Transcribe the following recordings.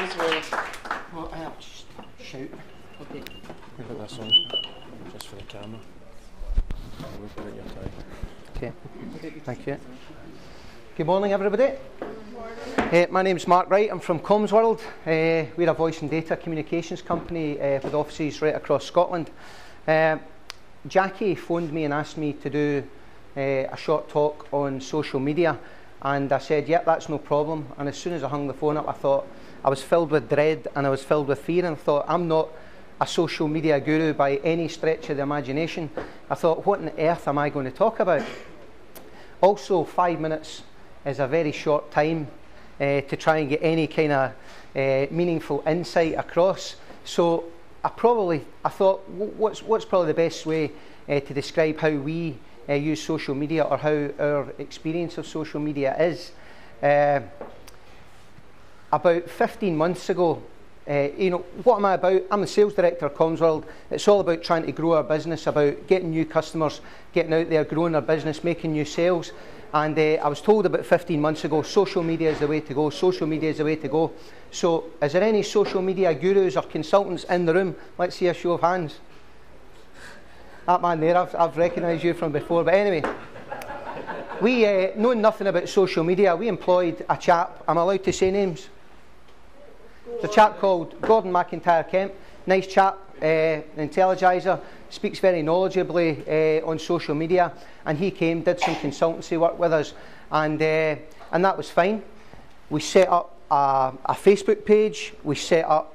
as well. Well, I'll just shout. Okay. We'll put this on, just for the camera. We'll put it your tie. Okay, thank you. Good morning, everybody. My name's Mark Wright. I'm from Comms World. We're a voice and data communications company with offices right across Scotland. Jackie phoned me and asked me to do a short talk on social media, and I said, yep, that's no problem. And as soon as I hung the phone up, I thought, I was filled with dread and I was filled with fear, and I thought, I'm not a social media guru by any stretch of the imagination. I thought, what on earth am I going to talk about? Also, 5 minutes is a very short time to try and get any kind of meaningful insight across. So I thought, what's probably the best way to describe how we use social media, or how our experience of social media is. About 15 months ago, what am I about? I'm the sales director of Comms World. It's all about trying to grow our business, about getting new customers, getting out there, growing our business, making new sales. And I was told about 15 months ago, social media is the way to go, social media is the way to go. So is there any social media gurus or consultants in the room? Let's see a show of hands. That man there, I've recognised you from before. But anyway, we know nothing about social media. We employed a chap, I'm allowed to say names? It's a chap called Gordon McIntyre Kemp, nice chap, intelligizer, speaks very knowledgeably on social media, and he came, did some consultancy work with us, and that was fine. We set up a Facebook page, we set up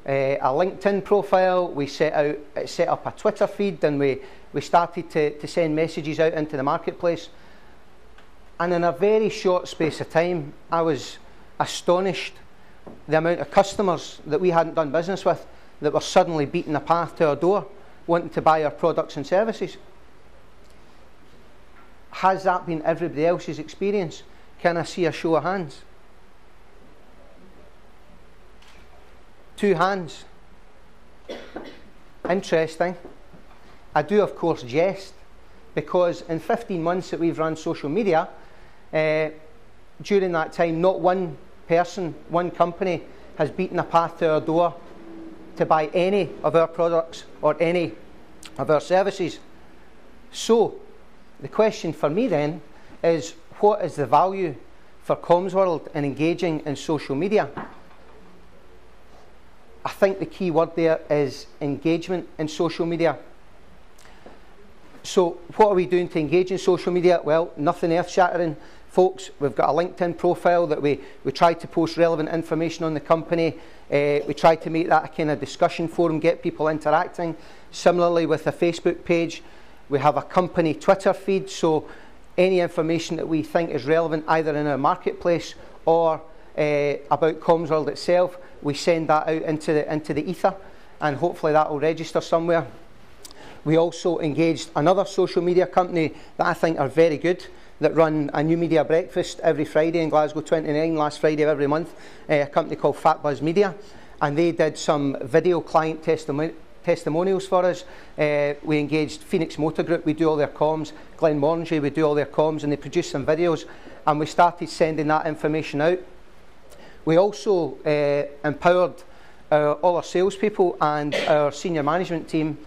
a LinkedIn profile, we set up a Twitter feed, and we started to send messages out into the marketplace. And in a very short space of time, I was astonished the amount of customers that we hadn't done business with that were suddenly beating a path to our door, wanting to buy our products and services. Has that been everybody else's experience? Can I see a show of hands? 2 hands. Interesting. I do, of course, jest, because in 15 months that we've run social media, during that time, not one person, one company has beaten a path to our door to buy any of our products or any of our services. So the question for me then is, what is the value for Comms World in engaging in social media? I think the key word there is engagement in social media. So what are we doing to engage in social media? Well, nothing earth-shattering, folks. We've got a LinkedIn profile that we try to post relevant information on the company. We try to make that a kind of discussion forum, get people interacting. Similarly with a Facebook page, we have a company Twitter feed, so any information that we think is relevant either in our marketplace or about Comms World itself, we send that out into the ether, and hopefully that will register somewhere. We also engaged another social media company that I think are very good, that run a new media breakfast every Friday in Glasgow 29, last Friday of every month, a company called Fatbuzz Media, and they did some video client testimonials for us. We engaged Phoenix Motor Group, we do all their comms, Glenmorangie, we do all their comms, and they produced some videos, and we started sending that information out. We also empowered all our salespeople and our senior management team.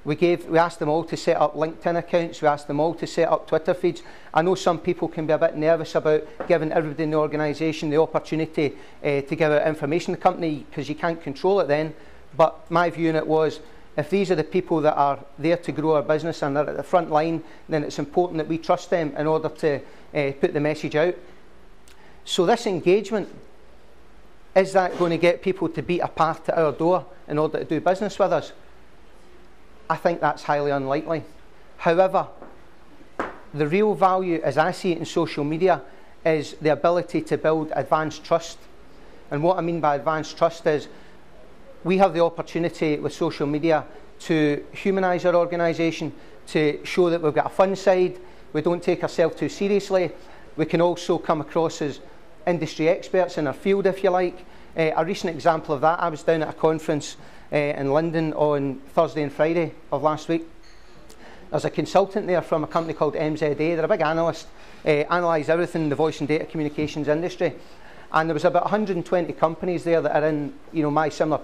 We asked them all to set up LinkedIn accounts, we asked them all to set up Twitter feeds. I know some people can be a bit nervous about giving everybody in the organisation the opportunity to give out information to the company, because you can't control it then. But my view on it was, if these are the people that are there to grow our business and they're at the front line, then it's important that we trust them in order to put the message out. So this engagement, is that going to get people to beat a path to our door in order to do business with us? I think that's highly unlikely. However, the real value, as I see it in social media, is the ability to build advanced trust. And what I mean by advanced trust is, we have the opportunity with social media to humanise our organisation, to show that we've got a fun side, we don't take ourselves too seriously. We can also come across as industry experts in our field, if you like. A recent example of that, I was down at a conference in London on Thursday and Friday of last week. There's a consultant there from a company called MZA. They're a big analyst, analyse everything in the voice and data communications industry. and there was about 120 companies there that are in, you know, my similar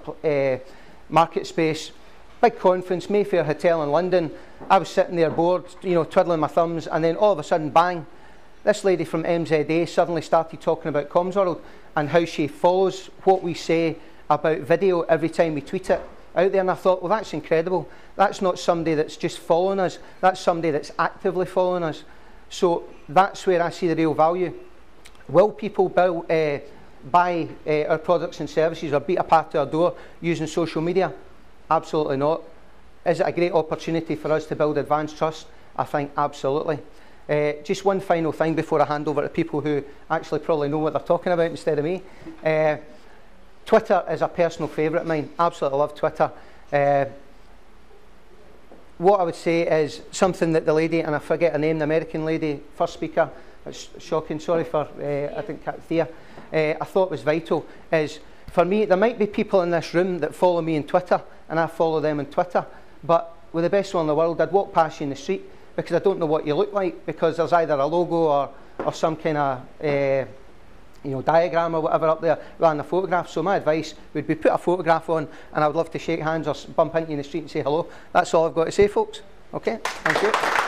market space. Big conference, Mayfair Hotel in London. I was sitting there bored, you know, twiddling my thumbs, and then all of a sudden, bang, this lady from MZA suddenly started talking about CommsWorld and how she follows what we say about video every time we tweet it out there. And I thought, well, that's incredible. That's not somebody that's just following us, that's somebody that's actively following us. So that's where I see the real value. Will people buy our products and services or beat a path to our door using social media? Absolutely not. Is it a great opportunity for us to build advanced trust? I think absolutely. Just one final thing before I hand over to people who actually probably know what they're talking about instead of me. Twitter is a personal favourite of mine. Absolutely love Twitter. What I would say is something that the lady, and I forget her name, the American lady, first speaker, it's shocking, sorry for, I think Thea, I thought was vital, is for me, there might be people in this room that follow me on Twitter, and I follow them on Twitter, but with the best one in the world, I'd walk past you in the street because I don't know what you look like, because there's either a logo or some kind of you know, diagram or whatever up there rather than a photograph. So my advice would be put a photograph on, and I would love to shake hands or bump into you in the street and say hello. That's all I've got to say, folks. Okay, thank you.